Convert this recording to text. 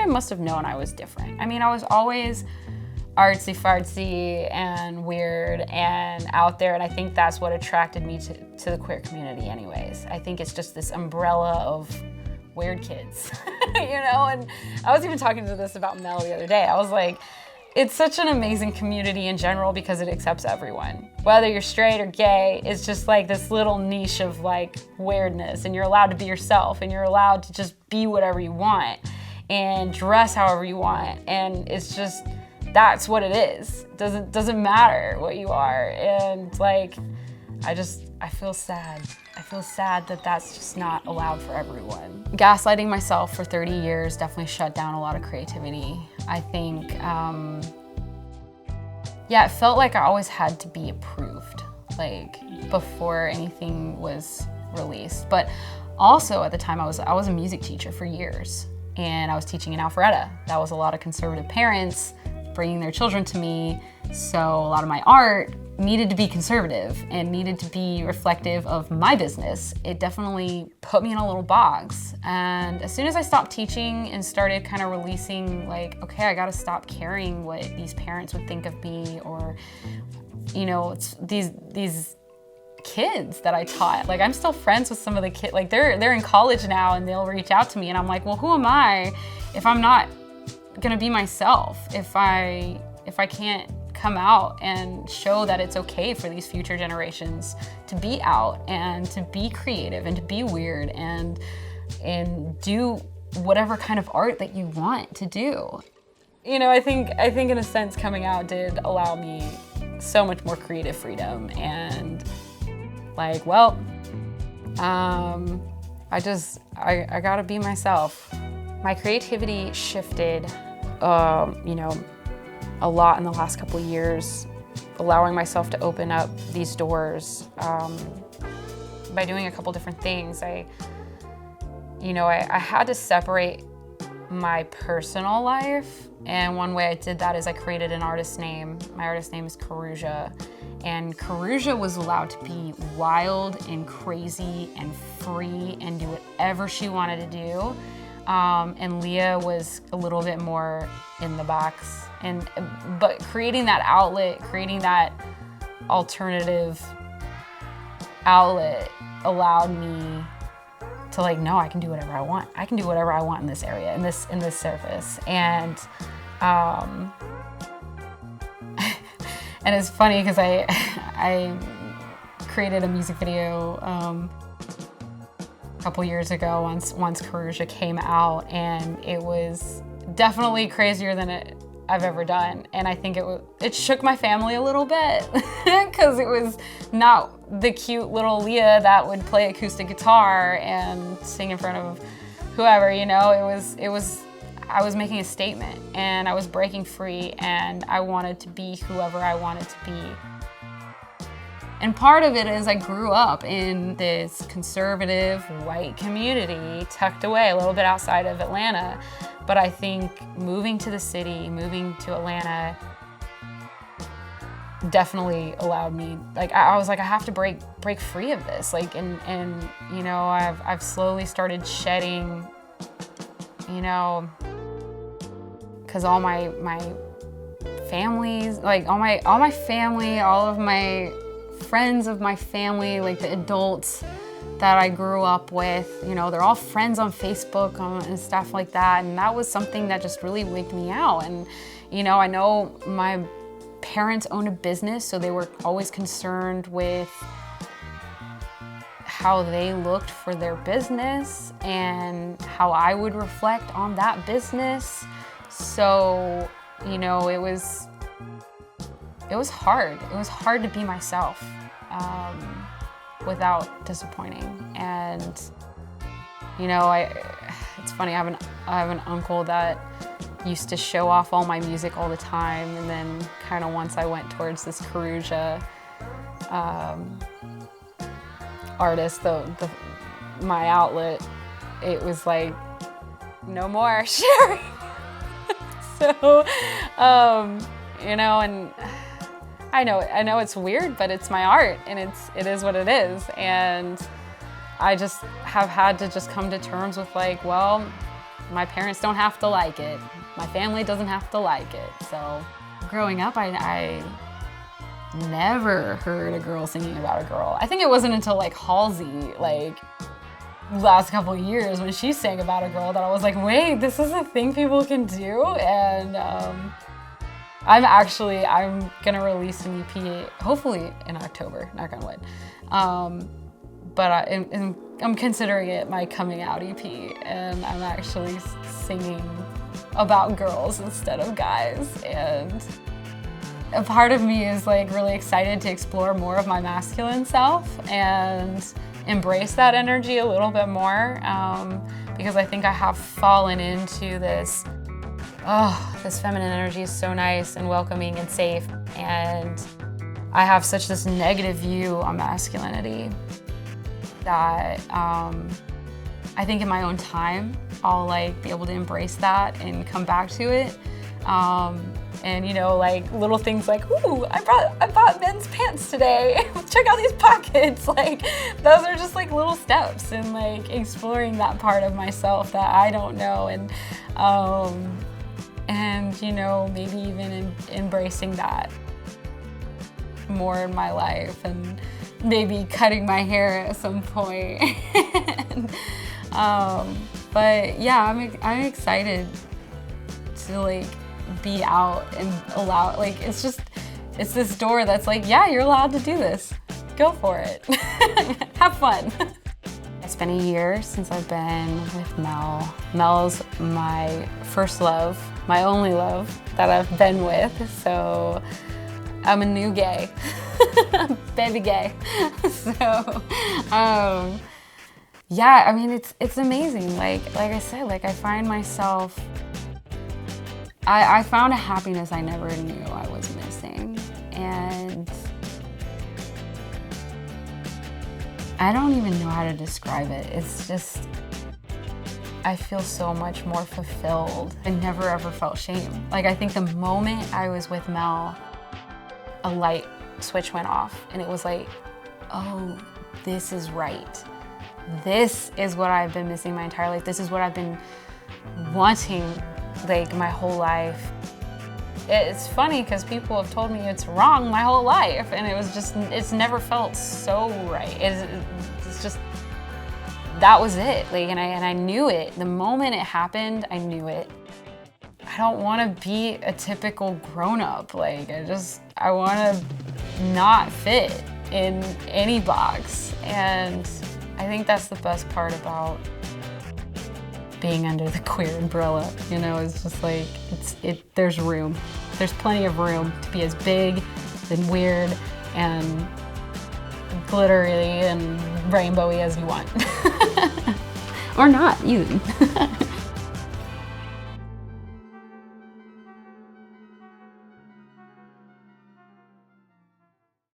must have known I was different. I mean, I was always artsy fartsy and weird and out there, and I think that's what attracted me to the queer community anyways. I think it's just this umbrella of weird kids, you know? And I was even talking to this about Mel the other day. I was like, it's such an amazing community in general because it accepts everyone. Whether you're straight or gay, it's just like this little niche of like weirdness, and you're allowed to be yourself, and you're allowed to just be whatever you want and dress however you want. And it's just, that's what it is. Doesn't matter what you are. And like, I feel sad. I feel sad that that's just not allowed for everyone. Gaslighting myself for 30 years definitely shut down a lot of creativity. I think, yeah, it felt like I always had to be approved, like before anything was released. But also at the time I was a music teacher for years, and I was teaching in Alpharetta. That was a lot of conservative parents bringing their children to me. So a lot of my art needed to be conservative and needed to be reflective of my business. It definitely put me in a little box. And as soon as I stopped teaching and started kind of releasing like, okay, I gotta stop caring what these parents would think of me, or, you know, it's these kids that I taught. Like, I'm still friends with some of the kids. Like, they're in college now, and they'll reach out to me, and I'm like, well, who am I if I'm not gonna be myself? If I can't come out and show that it's okay for these future generations to be out and to be creative and to be weird and do whatever kind of art that you want to do. You know, I think in a sense coming out did allow me so much more creative freedom, and like, well, I gotta be myself. My creativity shifted, you know, a lot in the last couple of years, allowing myself to open up these doors by doing a couple different things. I had to separate my personal life, and one way I did that is I created an artist name. My artist name is Coruja, and Coruja was allowed to be wild and crazy and free and do whatever she wanted to do. And Leah was a little bit more in the box. But creating that outlet, creating that alternative outlet allowed me to like, no, I can do whatever I want. I can do whatever I want in this area, in this surface. And and it's funny because I created a music video a couple years ago once Coruja came out, and it was definitely crazier than I've ever done. And I think it shook my family a little bit because it was not the cute little Leah that would play acoustic guitar and sing in front of whoever, you know. I was making a statement, and I was breaking free, and I wanted to be whoever I wanted to be. And part of it is I grew up in this conservative white community tucked away a little bit outside of Atlanta. But I think moving to the city, moving to Atlanta definitely allowed me, like, I was like, I have to break free of this. Like, and you know, I've slowly started shedding, you know, because all my families, like all my family, all of my friends of my family, like the adults that I grew up with, you know, they're all friends on Facebook and stuff like that. And that was something that just really wigged me out. And, you know, I know my parents owned a business, so they were always concerned with how they looked for their business and how I would reflect on that business. So, you know, it was hard. It was hard to be myself without disappointing. And, you know, it's funny, I have an uncle that used to show off all my music all the time, and then kind of once I went towards this Coruja artist, my outlet, it was like, no more sharing. So, you know, and I know it's weird, but it's my art, and it is what it is. And I just have had to just come to terms with, like, well, My parents don't have to like it. My family doesn't have to like it. So growing up, I never heard a girl singing about a girl. I think it wasn't until like Halsey, like last couple of years when she sang about a girl that I was like, wait, this is a thing people can do? And I'm gonna release an EP, hopefully in October, knock on wood. But I'm considering it my coming out EP, and I'm actually singing about girls instead of guys. And a part of me is like really excited to explore more of my masculine self and embrace that energy a little bit more, because I think I have fallen into this, this feminine energy is so nice and welcoming and safe, and I have such this negative view on masculinity that I think in my own time I'll like be able to embrace that and come back to it. And you know, like little things like, ooh, I bought men's pants today. Check out these pockets. Like those are just like little steps in like exploring that part of myself that I don't know, and you know, maybe even embracing that more in my life, and maybe cutting my hair at some point. But yeah, I'm excited to like be out and allow, like it's this door that's like, yeah, you're allowed to do this. Go for it. Have fun. It's been a year since I've been with Mel. Mel's my first love, my only love that I've been with, so I'm a new gay. Baby gay. So yeah, I mean it's amazing. Like I said, like I find myself, I found a happiness I never knew I was missing, and I don't even know how to describe it. It's just, I feel so much more fulfilled. I never ever felt shame. Like I think the moment I was with Mel, a light switch went off, and it was like, oh, this is right. This is what I've been missing my entire life. This is what I've been wanting like my whole life. It's funny because people have told me it's wrong my whole life, and it was just, it's never felt so right. It's just, that was it. Like, and I knew it. The moment it happened, I knew it. I don't want to be a typical grown-up. Like, I want to not fit in any box. And I think that's the best part about being under the queer umbrella, you know, it's just like, there's room. There's plenty of room to be as big and weird and glittery and rainbowy as you want. Or not, even.